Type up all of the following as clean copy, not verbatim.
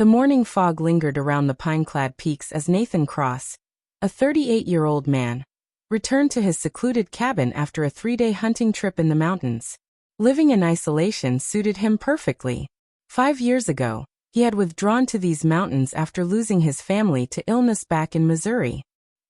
The morning fog lingered around the pine-clad peaks as Nathan Cross, a 38-year-old man, returned to his secluded cabin after a 3-day hunting trip in the mountains. Living in isolation suited him perfectly. 5 years ago, he had withdrawn to these mountains after losing his family to illness back in Missouri.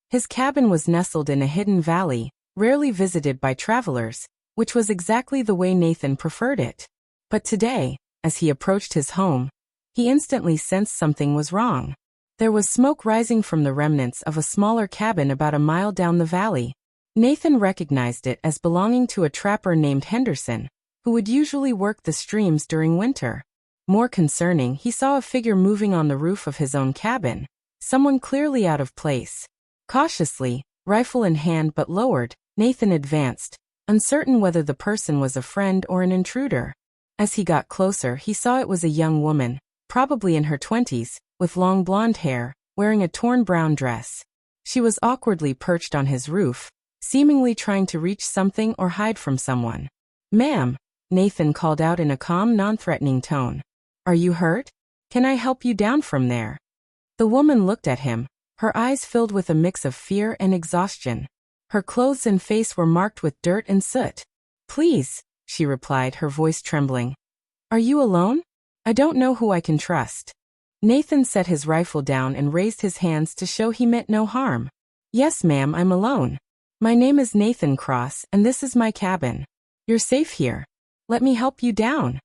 His cabin was nestled in a hidden valley, rarely visited by travelers, which was exactly the way Nathan preferred it. But today, as he approached his home, he instantly sensed something was wrong. There was smoke rising from the remnants of a smaller cabin about a mile down the valley. Nathan recognized it as belonging to a trapper named Henderson, who would usually work the streams during winter. More concerning, he saw a figure moving on the roof of his own cabin, someone clearly out of place. Cautiously, rifle in hand but lowered, Nathan advanced, uncertain whether the person was a friend or an intruder. As he got closer, he saw it was a young woman, probably in her 20s, with long blonde hair, wearing a torn brown dress. She was awkwardly perched on his roof, seemingly trying to reach something or hide from someone. "Ma'am," Nathan called out in a calm, non-threatening tone. "Are you hurt? Can I help you down from there?" The woman looked at him, her eyes filled with a mix of fear and exhaustion. Her clothes and face were marked with dirt and soot. "Please," she replied, her voice trembling. "Are you alone? I don't know who I can trust." Nathan set his rifle down and raised his hands to show he meant no harm. "Yes, ma'am, I'm alone. My name is Nathan Cross, and this is my cabin. You're safe here. Let me help you down."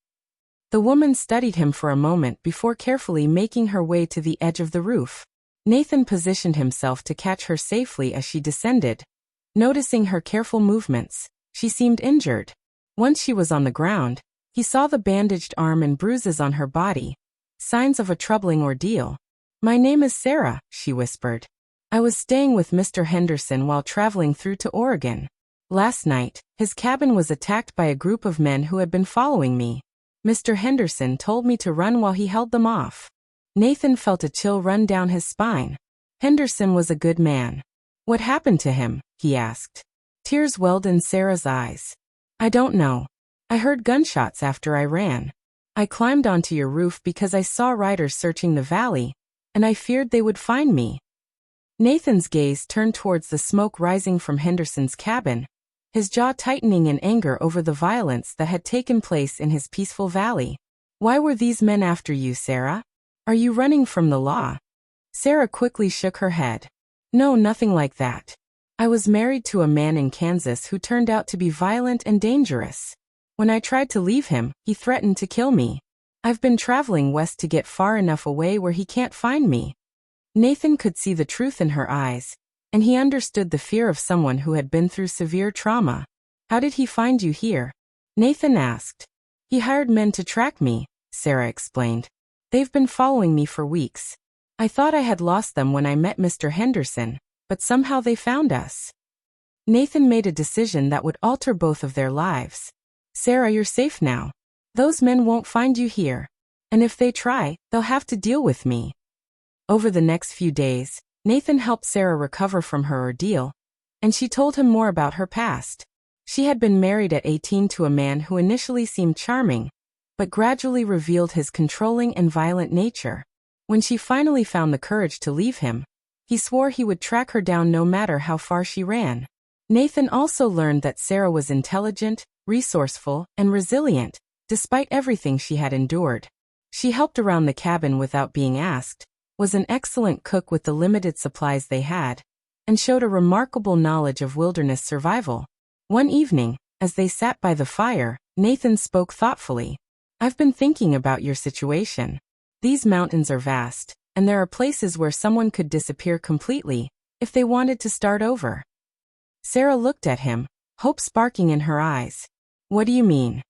The woman studied him for a moment before carefully making her way to the edge of the roof. Nathan positioned himself to catch her safely as she descended. Noticing her careful movements, she seemed injured. Once she was on the ground, he saw the bandaged arm and bruises on her body, signs of a troubling ordeal. "My name is Sarah," she whispered. "I was staying with Mr. Henderson while traveling through to Oregon. Last night, his cabin was attacked by a group of men who had been following me. Mr. Henderson told me to run while he held them off." Nathan felt a chill run down his spine. Henderson was a good man. "What happened to him?" he asked. Tears welled in Sarah's eyes. "I don't know. I heard gunshots after I ran. I climbed onto your roof because I saw riders searching the valley, and I feared they would find me." Nathan's gaze turned towards the smoke rising from Henderson's cabin, his jaw tightening in anger over the violence that had taken place in his peaceful valley. "Why were these men after you, Sarah? Are you running from the law?" Sarah quickly shook her head. "No, nothing like that. I was married to a man in Kansas who turned out to be violent and dangerous. When I tried to leave him, he threatened to kill me. I've been traveling west to get far enough away where he can't find me." Nathan could see the truth in her eyes, and he understood the fear of someone who had been through severe trauma. "How did he find you here?" Nathan asked. "He hired men to track me," Sarah explained. "They've been following me for weeks. I thought I had lost them when I met Mr. Henderson, but somehow they found us." Nathan made a decision that would alter both of their lives. "Sarah, you're safe now. Those men won't find you here. And if they try, they'll have to deal with me." Over the next few days, Nathan helped Sarah recover from her ordeal, and she told him more about her past. She had been married at 18 to a man who initially seemed charming, but gradually revealed his controlling and violent nature. When she finally found the courage to leave him, he swore he would track her down no matter how far she ran. Nathan also learned that Sarah was intelligent, resourceful, and resilient, despite everything she had endured. She helped around the cabin without being asked, was an excellent cook with the limited supplies they had, and showed a remarkable knowledge of wilderness survival. One evening, as they sat by the fire, Nathan spoke thoughtfully. "I've been thinking about your situation. These mountains are vast, and there are places where someone could disappear completely, if they wanted to start over." Sarah looked at him, hope sparking in her eyes. "What do you mean?"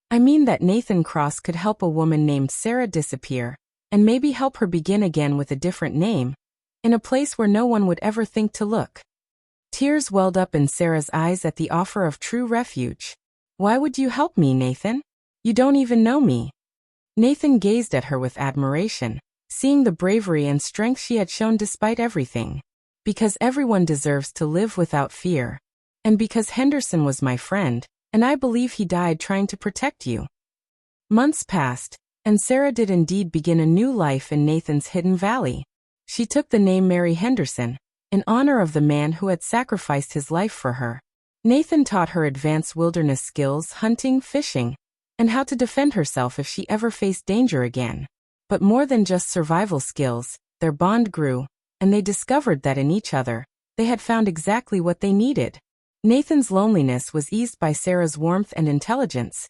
"I mean that Nathan Cross could help a woman named Sarah disappear, and maybe help her begin again with a different name, in a place where no one would ever think to look." Tears welled up in Sarah's eyes at the offer of true refuge. "Why would you help me, Nathan? You don't even know me." Nathan gazed at her with admiration, seeing the bravery and strength she had shown despite everything. "Because everyone deserves to live without fear. And because Henderson was my friend, and I believe he died trying to protect you." Months passed, And Sarah did indeed begin a new life in Nathan's hidden valley. She took the name Mary Henderson, in honor of the man who had sacrificed his life for her. Nathan taught her advanced wilderness skills, hunting, fishing, and how to defend herself if she ever faced danger again. But more than just survival skills, their bond grew, and they discovered that in each other, they had found exactly what they needed. Nathan's loneliness was eased by Sarah's warmth and intelligence,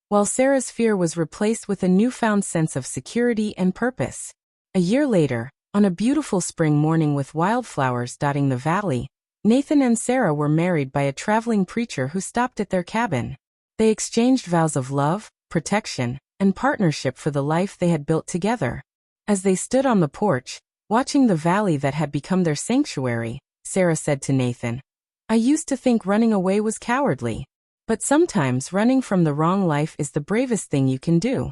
while Sarah's fear was replaced with a newfound sense of security and purpose. A year later, on a beautiful spring morning with wildflowers dotting the valley, Nathan and Sarah were married by a traveling preacher who stopped at their cabin. They exchanged vows of love, protection, and partnership for the life they had built together. As they stood on the porch, watching the valley that had become their sanctuary, Sarah said to Nathan, "I used to think running away was cowardly. But sometimes running from the wrong life is the bravest thing you can do."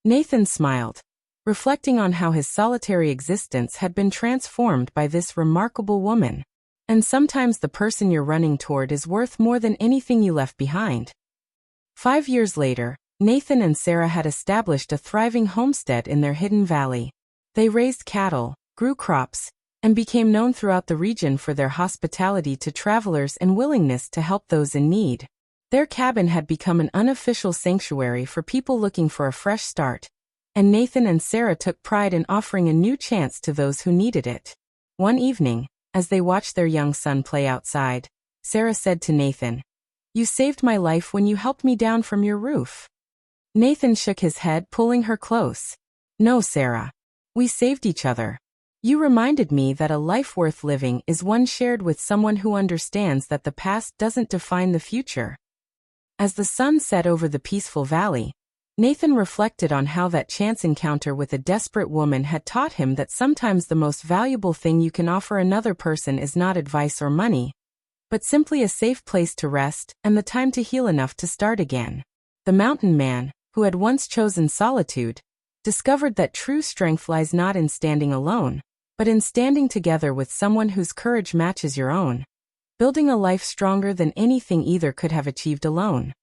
Nathan smiled, reflecting on how his solitary existence had been transformed by this remarkable woman. And sometimes the person you're running toward is worth more than anything you left behind. 5 years later, Nathan and Sarah had established a thriving homestead in their hidden valley. They raised cattle, grew crops, and became known throughout the region for their hospitality to travelers and willingness to help those in need. Their cabin had become an unofficial sanctuary for people looking for a fresh start, and Nathan and Sarah took pride in offering a new chance to those who needed it. One evening, as they watched their young son play outside, Sarah said to Nathan, "You saved my life when you helped me down from your roof." Nathan shook his head, pulling her close. "No, Sarah. We saved each other. You reminded me that a life worth living is one shared with someone who understands that the past doesn't define the future." As the sun set over the peaceful valley, Nathan reflected on how that chance encounter with a desperate woman had taught him that sometimes the most valuable thing you can offer another person is not advice or money, but simply a safe place to rest and the time to heal enough to start again. The mountain man, who had once chosen solitude, discovered that true strength lies not in standing alone, but in standing together with someone whose courage matches your own, building a life stronger than anything either could have achieved alone.